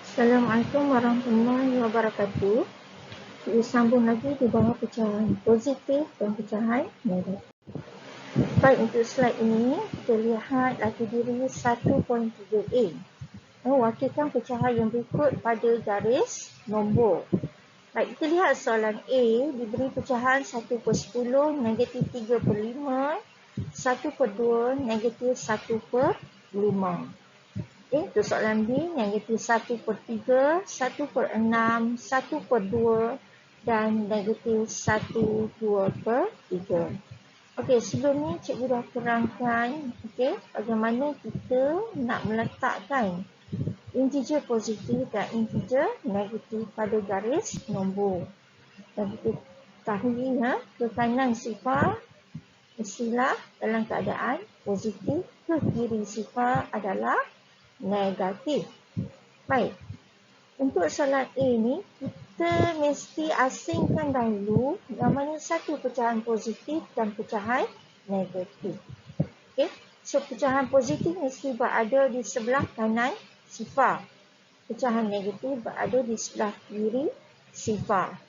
Assalamualaikum warahmatullahi wabarakatuh. Kita sambung lagi di bawah pecahan positif dan pecahan negatif. Baik, untuk slide ini kita lihat laki diri 1.3a. Wakilkan pecahan yang berikut pada garis nombor. Baik, kita lihat soalan A diberi pecahan 1/10, negatif 3/5, 1/2, negatif 1/5. Untuk soalan B, negatif 1/3, 1/6, 1/2 dan negatif 1/2/3. Okey, sebelum ni cikgu dah terangkan bagaimana kita nak meletakkan integer positif dan integer negatif pada garis nombor. Dan kita tahu ke kanan sifar mestilah dalam keadaan positif, ke kiri sifar adalah negatif. Baik, untuk soalan A ni kita mesti asingkan dahulu yang mana satu pecahan positif dan pecahan negatif. So pecahan positif mesti berada di sebelah kanan sifar, pecahan negatif berada di sebelah kiri sifar.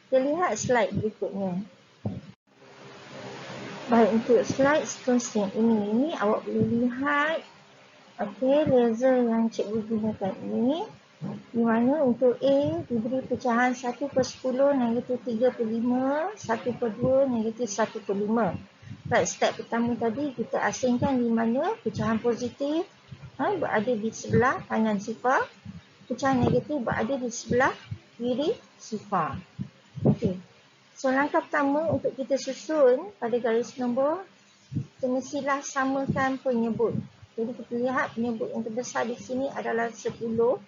Kita lihat slide berikutnya. Baik, untuk slide seterusnya ini awak boleh lihat laser yang cikgu gunakan ini, di mana untuk A diberi pecahan 1/10, negatif 3/5, 1/2, negatif 1/5. Baik, step pertama tadi kita asingkan di mana pecahan positif berada di sebelah kanan sifar, pecahan negatif berada di sebelah kiri sifar. Okey. So langkah pertama untuk kita susun pada garis nombor, kita mestilah samakan penyebut. Jadi kita lihat penyebut yang terbesar di sini adalah 10.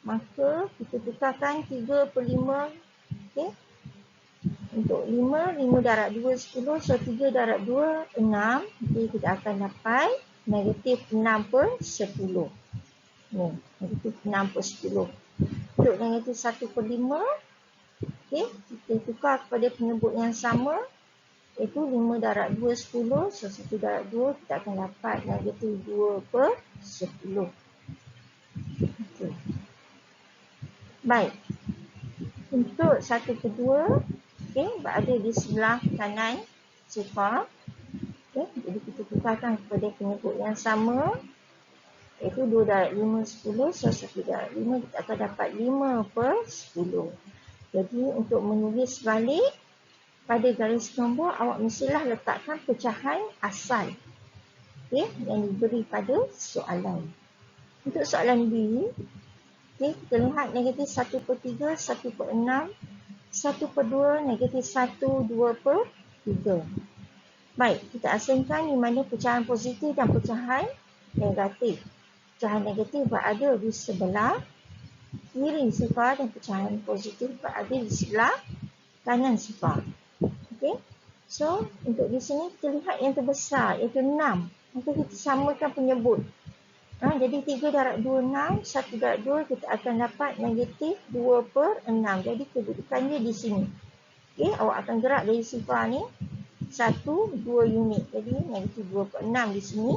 Maka kita tukarkan 3/5. Untuk 5 darab 2 10. So 3 darab 2 6. Jadi kita akan dapat negatif 6/10. Negatif 6/10. Untuk negatif 1/5, kita tukar kepada penyebut yang sama, iaitu 5 darab 2 10. So 1 darab 2 kita akan dapat negatif 2/10. Baik, untuk 1/2 berada di sebelah kanan sifar. Jadi kita tukarkan kepada penyebut yang sama, iaitu 2 darab 5 10. So 1 darab 5 kita akan dapat 5/10. Jadi untuk menulis balik pada garis nombor, awak mestilah letakkan pecahan asal yang diberi pada soalan. Untuk soalan B, kita lihat negatif 1/3, 1/6, 1/2, negatif 1, 2/3. Baik, kita asingkan di mana pecahan positif dan pecahan negatif. Pecahan negatif berada di sebelah kiri sifar dan pecahan positif berada di sebelah kanan sifar. So untuk di sini kita lihat yang terbesar iaitu 6. Maka kita samakan penyebut. Jadi 3 darab 2 6, 1 darab 2 kita akan dapat negatif 2/6. Jadi kedudukannya di sini. Awak akan gerak dari sifar ni 1, 2 unit. Jadi negatif 2/6 di sini.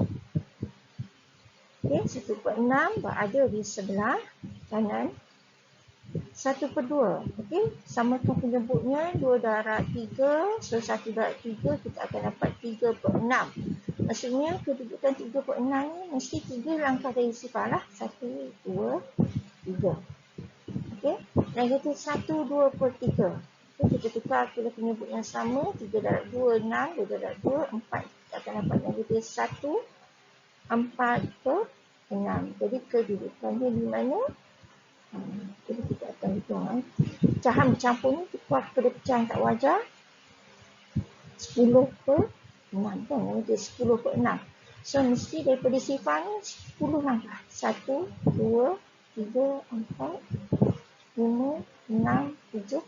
1/6 berada di sebelah kanan 1/2. Samakan penyebutnya 2 darab 3. So 1 darab 3 kita akan dapat 3/6. Maksudnya kedudukan 3/6 ni mesti 3 langkah dari sifar lah. 1, 2, 3. Negatif 1, 2/3. Kita tukar kepada penyebut yang sama. 3 darab 2, 6. 2 darab 2, 4. Kita akan dapat negatif 1, 4/6. Jadi kedudukannya di mana? Jadi kita akan hitung. Pecahan bercampur ni tukar kepada pecahan tak wajar. 10/6 Negatif 10/6. So mesti daripada sifar ni 10 langkah. 1, 2, 3, 4, 5, 6, 7,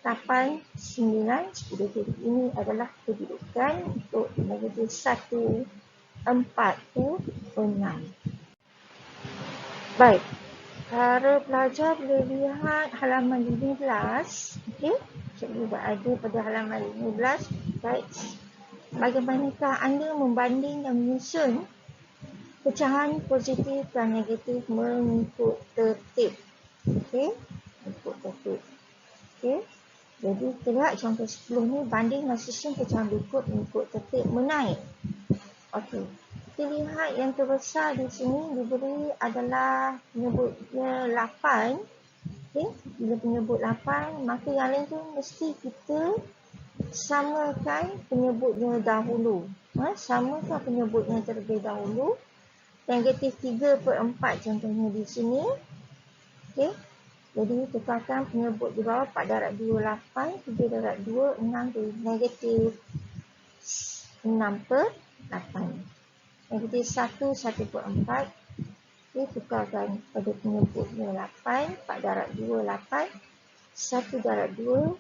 8, 9, 10. Jadi ini adalah kedudukan untuk negatif 1, 4/6. Baik. Para pelajar boleh lihat halaman 15. Cikgu berada pada halaman 15. Baik. Bagaimanakah anda membanding dan menyusun pecahan positif dan negatif mengikut tertib? Kita lihat contoh 10 ni banding dan susun pecahan berikut mengikut tertib menaik. Okey. Kita lihat yang terbesar di sini diberi adalah penyebutnya 8. Okey, bila penyebut 8, maka yang lain tu mesti kita samakan penyebutnya dahulu. Samakan penyebutnya terlebih dahulu. Negatif 3/4 contohnya di sini. Okey. Jadi tukarkan penyebut di bawah 4/2 8, 3/2 6, negatif 6/8. Negatif 1 1/4. Okey, tukarkan pada penyebutnya 8, 4/2 8, 1/2.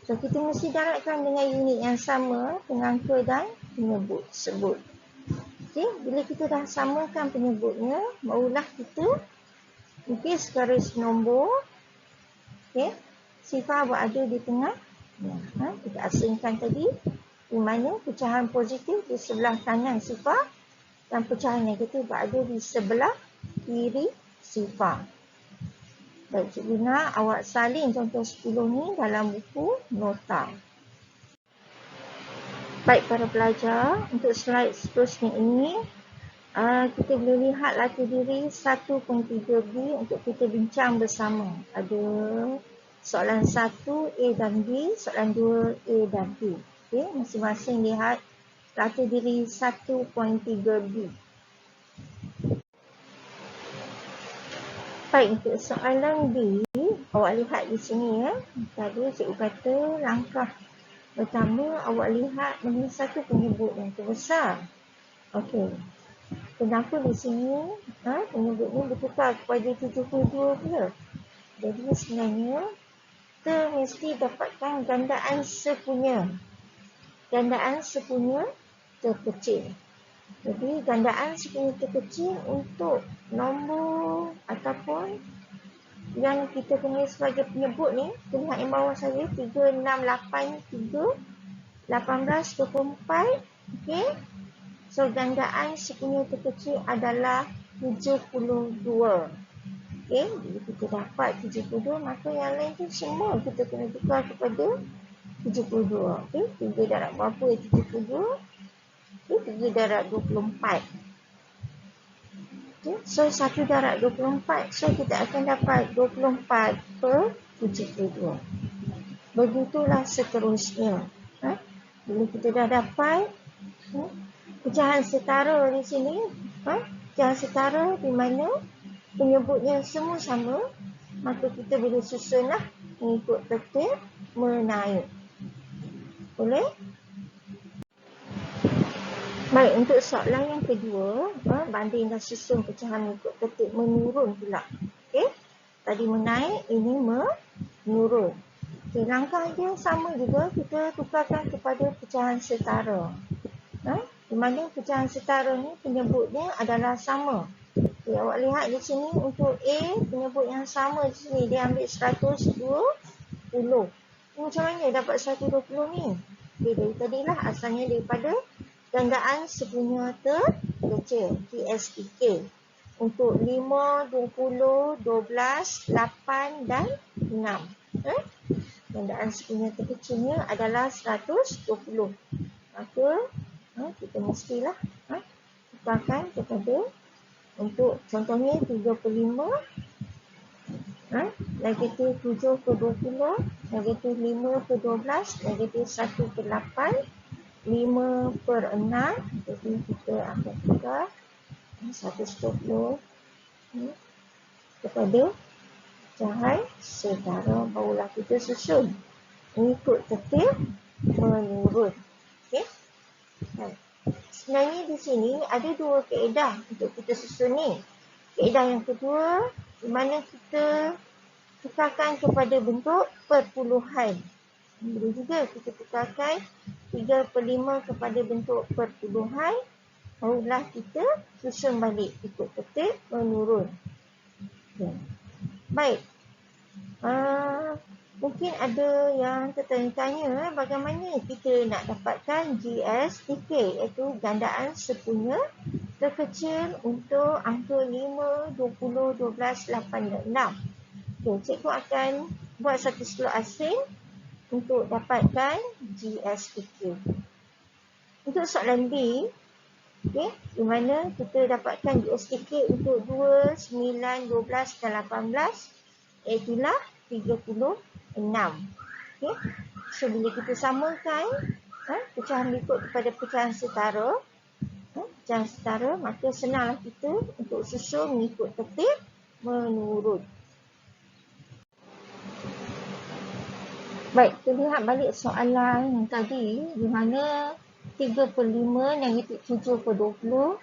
So kita mesti darabkan dengan unit yang sama pengangka dan penyebut tersebut. Okey, bila kita dah samakan penyebutnya, barulah kita lukis garis nombor. Okey, sifar berada di tengah. Kita asingkan tadi, di mana pecahan positif di sebelah kanan sifar dan pecahan negatif berada di sebelah kiri sifar. Baik, cikgu nak awak salin contoh 10 ni dalam buku nota. Baik para pelajar, untuk slide seterusnya ini, kita boleh lihat latih diri 1.3b untuk kita bincang bersama. Ada soalan 1 A dan B, soalan 2 A dan B. Okey, masing-masing lihat latih diri 1.3b. Baik, untuk soalan B, awak lihat di sini ya. Tadi cikgu kata langkah pertama awak lihat nombor 1 penyebut yang terbesar. Okey. Kenapa di sini penyebut ni bertukar kepada 72 pula? Jadi sebenarnya kita mesti dapatkan gandaan sepunya. Gandaan sepunya terkecil. Jadi gandaan sepunya terkecil untuk nombor ataupun yang kita kenal sebagai penyebut ni, kita lihat yang bawah saja 3, 6, 8, 3, 18, 24. Okey. So gandaan sepunya terkecil adalah 72. Okey, bila kita dapat 72, maka yang lain tu semua kita kena tukar kepada 72. Okey, 3 darab berapa 72? Okey, 3 darab 24. Okey, so 1 darab 24. So kita akan dapat 24/72. Begitulah seterusnya. Bila kita dah dapat pecahan setara di sini, pecahan setara di mana penyebutnya semua sama, maka kita boleh susunlah mengikut tertib menaik. Boleh? Baik, untuk soalan yang kedua, banding dan susun pecahan mengikut tertib menurun pula. Okey, tadi menaik, ini menurun. Okey, langkah dia sama juga, kita tukarkan kepada pecahan setara. Di mana pecahan setara ni penyebutnya adalah sama. Okay, awak lihat di sini untuk A, penyebut yang sama di sini dia ambil 120. Macam mana dapat 120 ni? Okay, dari tadilah asalnya daripada gandaan sepunya terkecil, TSPK. Untuk 5, 20, 12, 8 dan 6. Gandaan sepunya terkecilnya adalah 120. Maka kita mestilah tukarkan kepada, untuk contohnya 3/5, negatif 7/20, negatif 5/12, negatif 1/8, 5/6. Jadi kita akan tukar 120 kepada pecahan setara, barulah kita susun mengikut tertib menurun. Okey. Sebenarnya di sini ada dua kaedah untuk kita susun ni. Kaedah yang kedua, di mana kita tukarkan kepada bentuk perpuluhan. Boleh juga kita tukarkan 3/5 kepada bentuk perpuluhan, barulah kita susun balik ikut tertib menurun. Okay. Baik. Mungkin ada yang tertanya-tanya bagaimana kita nak dapatkan GSTK, iaitu gandaan sepunya terkecil untuk angka 5, 20, 12, 8 dan 6. Okay, cikgu akan buat satu slot asing untuk dapatkan GSTK. Untuk soalan B, okay, di mana kita dapatkan GSTK untuk 2, 9, 12 dan 18, iaitulah 36. Okay. So, bila kita samakan pecahan berikut kepada pecahan setara, pecahan setara, maka senanglah kita untuk susun mengikut tertib menurut. Baik, kita lihat balik soalan yang tadi, di mana 3/5 negatif 7/20,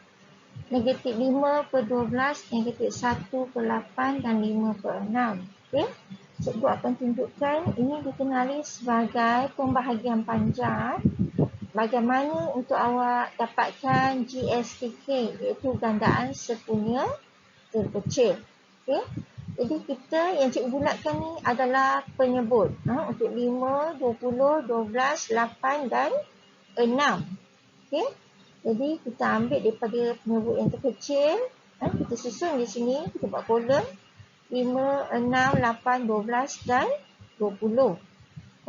negatif 5/12, negatif 1/8 dan 5/6. Okay? Cikgu akan tunjukkan ini dikenali sebagai pembahagian panjang. Bagaimana untuk awak dapatkan GSTK, iaitu gandaan sepunya terkecil. Okay? Jadi kita yang cikgu bulatkan ni adalah penyebut untuk 5, 20, 12, 8 dan 6. Okay? Jadi kita ambil daripada penyebut yang terkecil, kita susun di sini, kita buat kolom 5, 6, 8, 12 dan 20.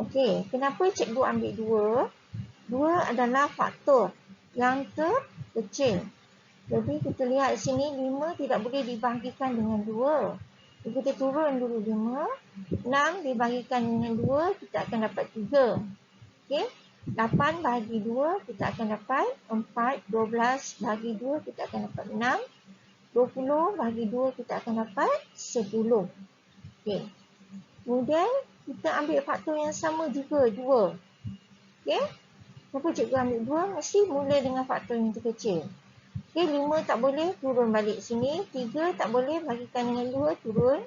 Okey, kenapa cikgu ambil 2? 2 adalah faktor yang terkecil. Jadi kita lihat di sini 5 tidak boleh dibahagikan dengan 2. Jadi kita turun dulu 5. 6 dibahagikan dengan 2, kita akan dapat 3. Okey, 8 bahagi 2, kita akan dapat 4. 12 bahagi 2, kita akan dapat 6. 20 bahagi 2, kita akan dapat 10. Okey. Kemudian kita ambil faktor yang sama juga, 2. Okey. Kenapa cikgu ambil 2? Mesti mula dengan faktor yang terkecil. Okey, 5 tak boleh, turun balik sini. 3 tak boleh, bahagikan dengan 2, turun.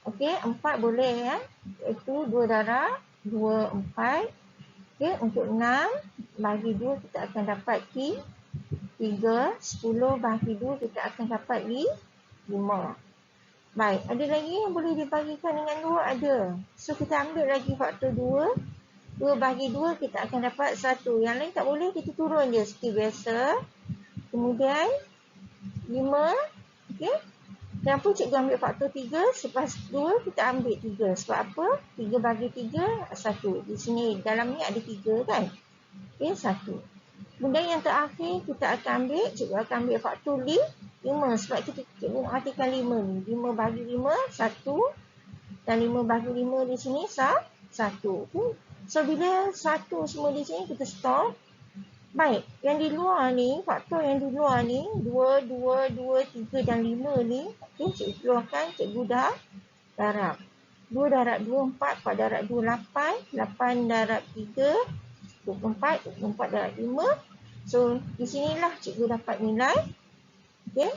Okey, 4 boleh ya. Iaitu 2 darab, 2, 4. Okey, untuk 6 bahagi 2, kita akan dapat 3. 10 bahagi 2, kita akan dapat 5. Baik, ada lagi yang boleh dibahagikan dengan 2? Ada. So, kita ambil lagi faktor 2. 2 bahagi 2, kita akan dapat 1. Yang lain tak boleh, kita turun je seperti biasa. Kemudian, 5. Okey. Kenapa cikgu ambil faktor 3? Selepas 2, kita ambil 3. Sebab apa? 3 bahagi 3, 1. Di sini, dalam ni ada 3 kan? Okey, 1. Kemudian yang terakhir, kita akan ambil, cikgu akan ambil faktor 5. Sebab kita cikgu artikan 5 ni. 5 bahagi 5, 1. Dan 5 bahagi 5 di sini, 1. Okay. So, bila 1 semua di sini, kita stop. Baik, yang di luar ni, faktor yang di luar ni, 2, 2, 2, 3 dan 5 ni, okay, cikgu keluarkan, cikgu dah darab. 2 darab 2, 4, 4 darab 2, 8, 8 darab 3, 24, 24 darab 5. So, di sinilah cikgu dapat nilai. Okey.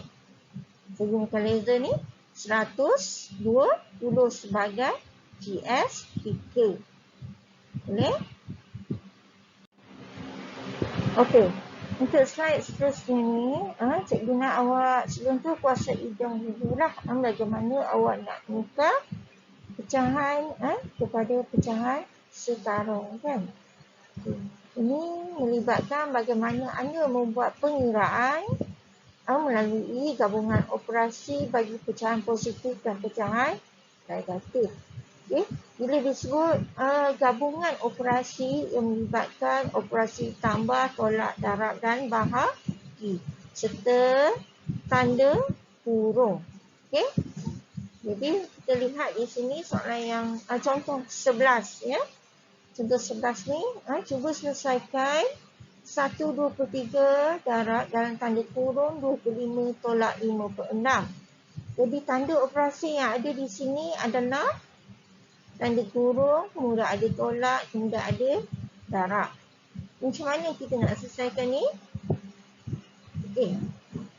Saya gunakan laser ni. 120 sebagai GSTK. Boleh? Okey. Untuk slide seterusnya ni, cikgu nak awak sebelum tu kuasa hidung dululah. Bagaimana awak nak tukar pecahan kepada pecahan setara kan? Okay. Ini melibatkan bagaimana anda membuat pengiraan melalui gabungan operasi bagi pecahan positif dan pecahan negatif. Okay. Bila disebut gabungan operasi yang melibatkan operasi tambah, tolak, darab dan bahagi serta tanda kurung. Okay. Jadi kita lihat di sini soalan yang contoh 11 ya. Contoh 11 ni, cuba selesaikan 1/23 darab dalam tanda kurung 25 tolak 5/6. Jadi tanda operasi yang ada di sini adalah tanda kurung, kemudian ada tolak, kemudian ada darab. Macam mana kita nak selesaikan ni? Okey.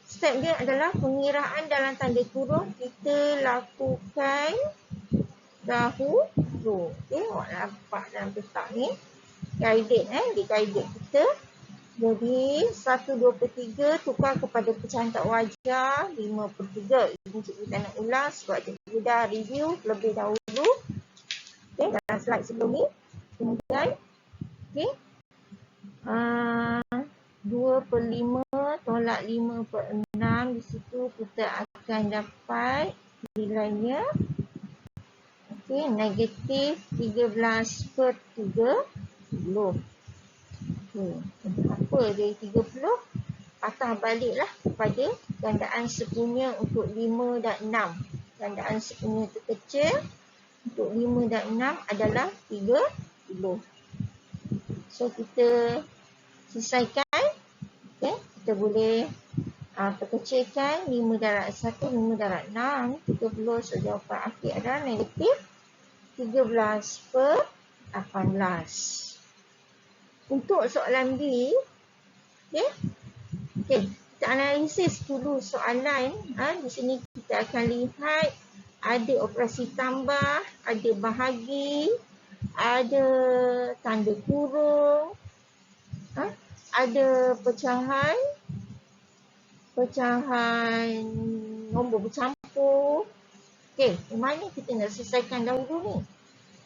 Step dia adalah pengiraan dalam tanda kurung kita lakukan dahulu. Okey, awak nampak dalam petak ni. Guided di guided kita. Jadi 1/23 tukar kepada pecahan tak wajar 5/3. Ini cikgu tak nak ulang sebab cikgu dah review terlebih dahulu. Okey, dalam slide sebelum ni. Kemudian okey. 2/5 tolak 5/6, di situ kita akan dapat nilainya Okey, negatif 13/30. Okey, apa dari 30? Patah baliklah kepada gandaan sepunya untuk 5 dan 6. Gandaan sepunya terkecil untuk 5 dan 6 adalah 30. So, kita selesaikan. Okay. Kita boleh perkecilkan 5 darab 1, 5 darab 6, 30. So, jawapan akhir adalah negatif 13/18. Untuk soalan B, okay, kita analisis dulu soalan. Di sini kita akan lihat ada operasi tambah, ada bahagi, ada tanda kurung, ada pecahan nombor bercampur. Okey, mana kita nak selesaikan dahulu ni?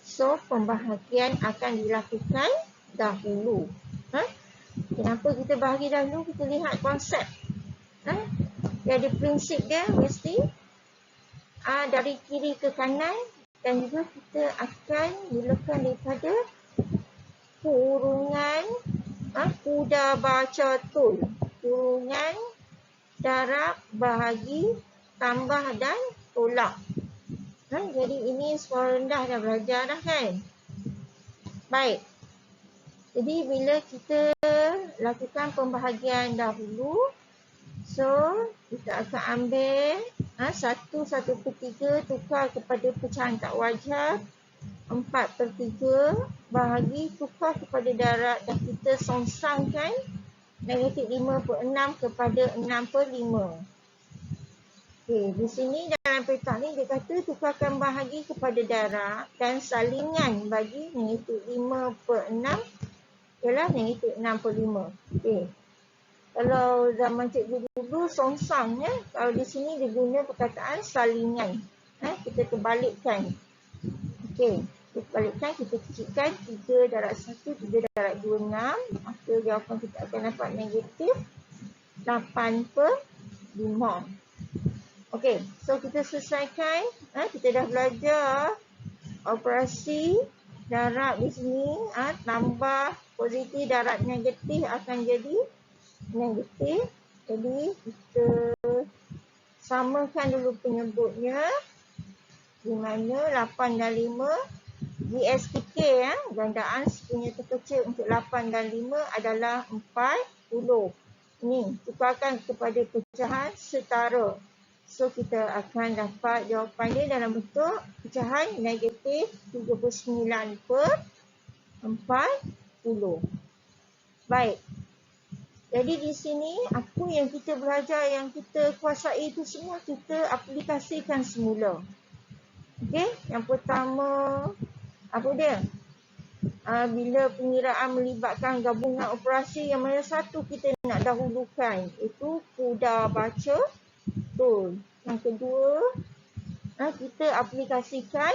So, pembahagian akan dilakukan dahulu. Kenapa kita bahagi dahulu? Kita lihat konsep. Dia ada prinsip dia, mesti dari kiri ke kanan, dan juga kita akan mulakan daripada kurungan kuda baca tul. Kurungan, darab, bahagi, tambah dan tolak. Jadi ini sekolah rendah dah belajar dah kan? Baik. Jadi bila kita lakukan pembahagian dahulu, so kita akan ambil 1/3 tukar kepada pecahan tak wajar, 4/3 bahagi tukar kepada darab, dan kita songsangkan negatif 5/6 kepada 6/5. Okey, di sini dalam petak ni dia kata tukarkan bahagi kepada darab dan salingan bagi negatif 5/6 ialah negatif 6/5. Okey. Kalau zaman cikgu dulu songsang, kalau di sini dia guna perkataan salingan. Kita terbalikkan. Okey, kita balikkan, kita kecilkan 3 darab 1, 3 darab 2, 6. Maka jawapan kita akan dapat negatif 8/5. Okey, so kita selesaikan. Kita dah belajar operasi darab di sini. Tambah positif darab negatif akan jadi negatif. Jadi kita samakan dulu penyebutnya. Di mana 8 dan 5 GSTK, gandaan sepunya terkecil untuk 8 dan 5 adalah 40. Ini tukarkan kepada pecahan setara. So, kita akan dapat jawapan dia dalam bentuk pecahan negatif 39/40. Baik. Jadi di sini, apa yang kita belajar, yang kita kuasai itu semua kita aplikasikan semula. Okey, yang pertama, apa dia? Bila pengiraan melibatkan gabungan operasi, yang mana satu kita nak dahulukan, itu kuda baca tul. Yang kedua, kita aplikasikan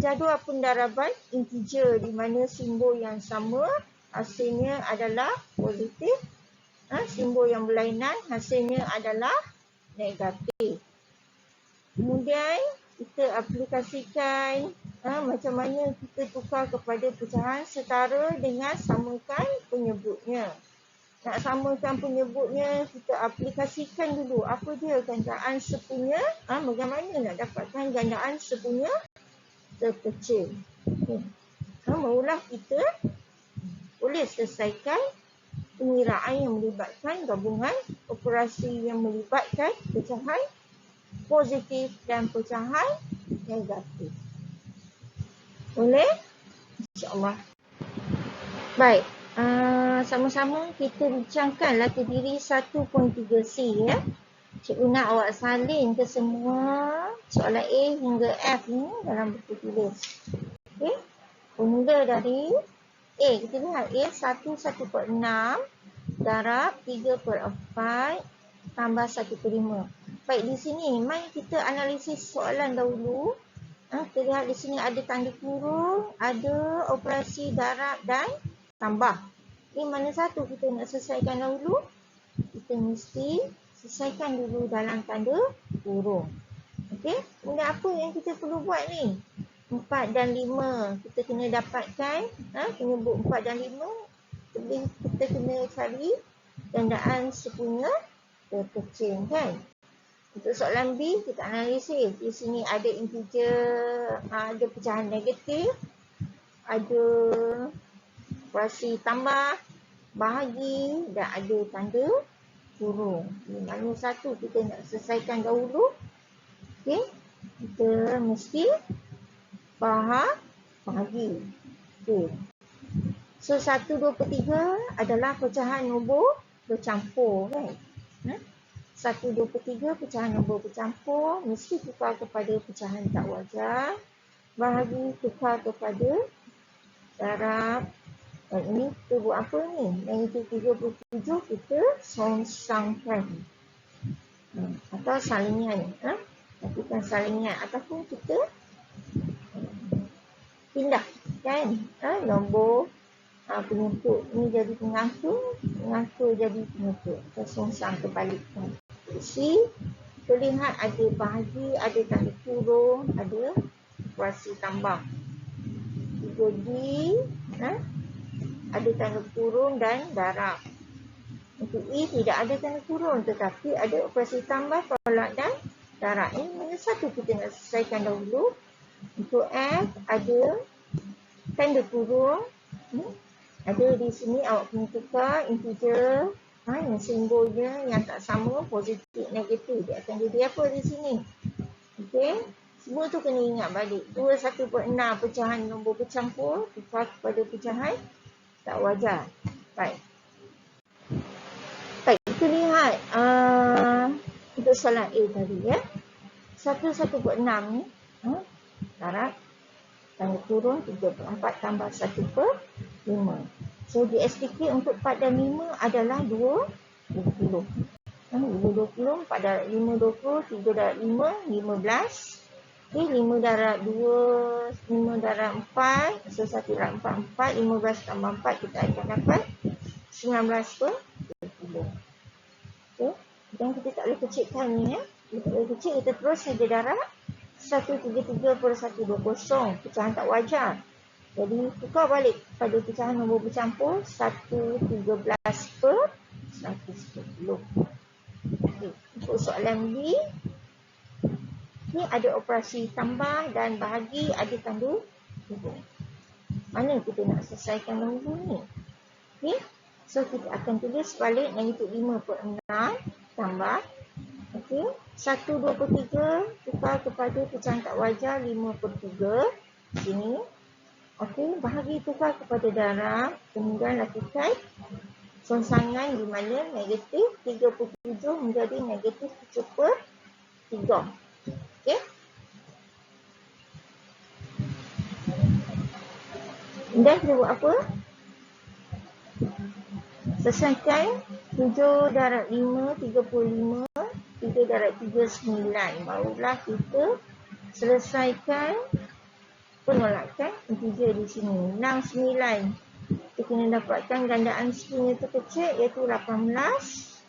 jadual pendaraban integer, di mana simbol yang sama hasilnya adalah positif. Simbol yang berlainan hasilnya adalah negatif. Kemudian kita aplikasikan macam mana kita tukar kepada pecahan setara dengan samakan penyebutnya. Nak samakan penyebutnya, kita aplikasikan dulu apa dia gandaan sepunya. Bagaimana nak dapatkan gandaan sepunya terkecil. Barulah kita boleh selesaikan pengiraan yang melibatkan gabungan operasi yang melibatkan pecahan positif dan pecahan negatif. Boleh? InsyaAllah. Baik. Sama-sama kita bincangkan latih diri 1.3C ya. Cikgu nak awak salin ke semua soalan A hingga F ni dalam buku tulis. Okey. Bermula dari A. Kita lihat A 1/1/6 darab 3/4 tambah 1/5. Baik, di sini mari kita analisis soalan dahulu. Kita lihat di sini ada tanda kurung, ada operasi darab dan tambah. Ini mana satu kita nak selesaikan dahulu? Kita mesti selesaikan dulu dalam tanda kurung. Okey. Okey, kemudian apa yang kita perlu buat ni? 4 dan 5 kita kena dapatkan, penyebut 4 dan 5 kita kena cari gandaan sepunya terkecil kan. Untuk soalan B kita analisis. Di sini ada integer, ada pecahan negatif, ada frasi tambah, bahagi dan ada tanda kurung. Mana satu kita nak selesaikan dahulu. Okey, kita mesti bahagi. Okey. So 1/2/3 adalah pecahan nombor bercampur kan. 1/2/3 pecahan nombor bercampur mesti tukar kepada pecahan tak wajar. Bahagi tukar kepada darab. Dan ini kita buat apa ni? Yang itu 37 kita songsangkan. Atau salingan. Lakukan salingan ataupun kita pindah kan nombor penyuntut ni jadi pengangkul, pengangkul jadi penyuntut. Kita songsang kebalikkan. C, terlihat ada bahagi, ada tanda kurung, ada frasi tambah. 3D, ada tanda kurung dan darab. Untuk E tidak ada tanda kurung tetapi ada operasi tambah, tolak dan darab. Ini mana satu kita nak selesaikan dahulu. Untuk F ada tanda kurung. Ada di sini awak kena tukar integer yang simbolnya yang tak sama, positif, negatif. Dia akan jadi apa di sini? Okey. Semua tu kena ingat balik. 2/1/6 pecahan nombor bercampur tukar kepada pecahan tak wajar. Baik. Baik, kita lihat untuk soalan A tadi ya. 1/1/6 ni darab tanda kurung 3/4 tambah 1/5. So di STK untuk 4 dan 5 adalah 2/20. 5/20, 4 darab 5/20, 3 darab 5, 15. Okay, 5 darab 2, 5 darab 4, so 1 darab 4, 4, 15 tambah 4 kita akan dapat 19/20. Okay, dan kita tak boleh kecilkan ni ya. Kita tak boleh kecil, kita terus saja darab 133/120, pecahan tak wajar. Jadi tukar balik pada pecahan nombor bercampur 1/13/110. Okay. Untuk soalan B, ni ada operasi tambah dan bahagi, ada tanda kurung. Mana kita nak selesaikan dahulu ni? Okay. So kita akan tulis balik yang itu 5/6 tambah. Okay. 1/2/3 tukar kepada pecahan tak wajar 5/3 sini. Okey, bahagi tukar kepada darab, kemudian lakukan songsangan di mana negatif 37 menjadi negatif 7/3. Okey. Dan kita buat apa? Selesaikan 7 darab 5, 35, 3 darab 3, 9. Barulah kita selesaikan penolakan integer di sini. 6, 9. Kita kena dapatkan gandaan sepunya terkecil iaitu 18.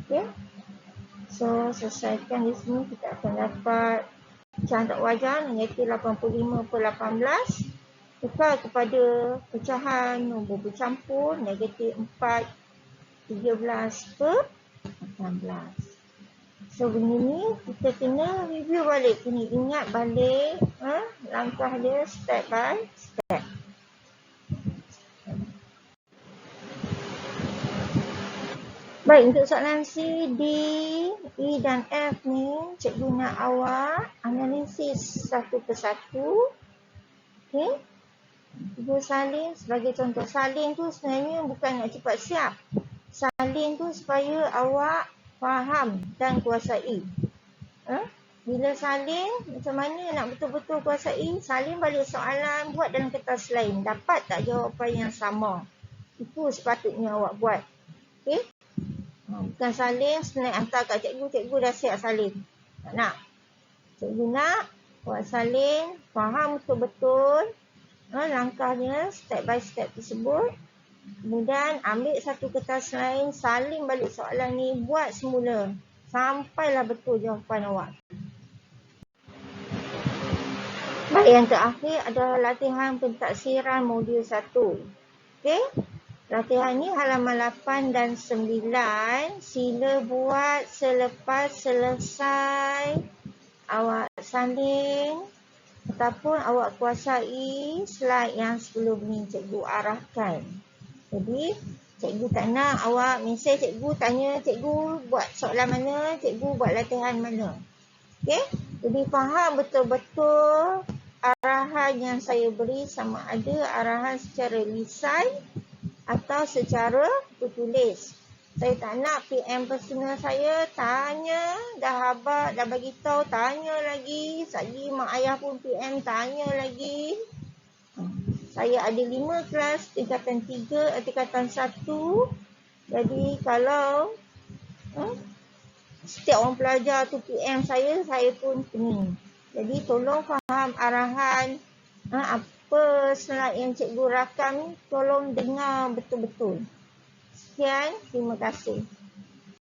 Okey. So, selesaikan di sini kita akan dapat pecahan tak wajar iaitu 85/18. Tukar kepada pecahan nombor bercampur negatif 4, 13/18. So begini kita kena review balik, kena ingat balik langkah dia step by step. Baik, untuk soalan C, D, E dan F ni cikgu nak awak analisis satu persatu. Okey. Cikgu salin sebagai contoh. Salin tu sebenarnya bukan nak cepat siap. Salin tu supaya awak faham dan kuasai. Bila salin, macam mana nak betul-betul kuasai? Salin balik soalan, buat dalam kertas lain. Dapat tak jawapan yang sama? Itu sepatutnya awak buat. Okey? Bukan salin, sebenarnya hantar kat cikgu, cikgu dah siap salin. Tak nak. Cikgu nak buat salin, faham betul-betul langkahnya, step by step tersebut. Kemudian ambil satu kertas lain, salin balik soalan ni, buat semula sampailah betul jawapan awak. Baik, yang terakhir adalah latihan pentaksiran modul 1. Okey. Latihan ni halaman 8 dan 9. Sila buat selepas selesai awak salin ataupun awak kuasai slide yang sebelum ni cikgu arahkan. Jadi, cikgu tak nak awak mesej cikgu tanya cikgu buat soalan mana, cikgu buat latihan mana. Okey? Jadi faham betul-betul arahan yang saya beri sama ada arahan secara lisan atau secara tertulis. Saya tak nak PM personal saya tanya, dah habaq, dah bagi tahu, tanya lagi. Sekali mak ayah pun PM tanya lagi. Saya ada 5 kelas tingkatan 3, tingkatan 1. Jadi kalau setiap orang pelajar tu PM saya pun pening. Jadi tolong faham arahan apa slide yang cikgu rakam ni, tolong dengar betul-betul. Sekian, terima kasih.